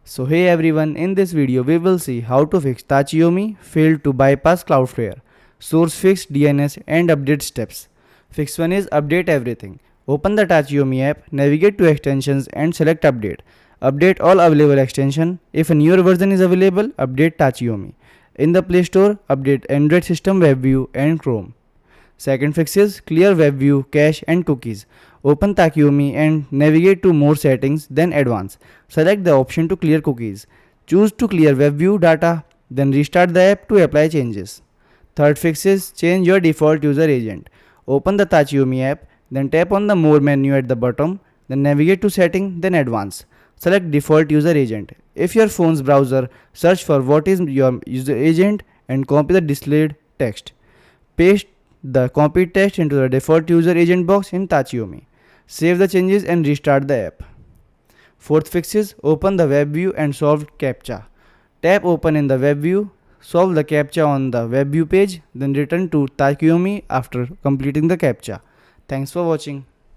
So hey everyone, in this video we will see how to fix Tachiyomi failed to bypass Cloudflare, source fix DNS and update steps. Fix 1 is update everything. Open the Tachiyomi app, navigate to extensions and select update. Update all available extension. If a newer version is available, update Tachiyomi. In the Play Store, update Android system WebView and Chrome. Second fix is clear WebView, cache and cookies. Open Tachiyomi and navigate to more settings, then advanced. Select the option to clear cookies. Choose to clear WebView data, then restart the app to apply changes. Third fix is change your default user agent. Open the Tachiyomi app, then tap on the more menu at the bottom, then navigate to setting, then advanced. Select default user agent. If your phone's browser, search for what is your user agent and copy the displayed text. Paste the copied text into the default user agent box in Tachiyomi. Save the changes and restart the app. Fourth fix is open the web view and solve CAPTCHA. Tap open in the web view, solve the CAPTCHA on the web view page, then return to Tachiyomi after completing the CAPTCHA. Thanks for watching.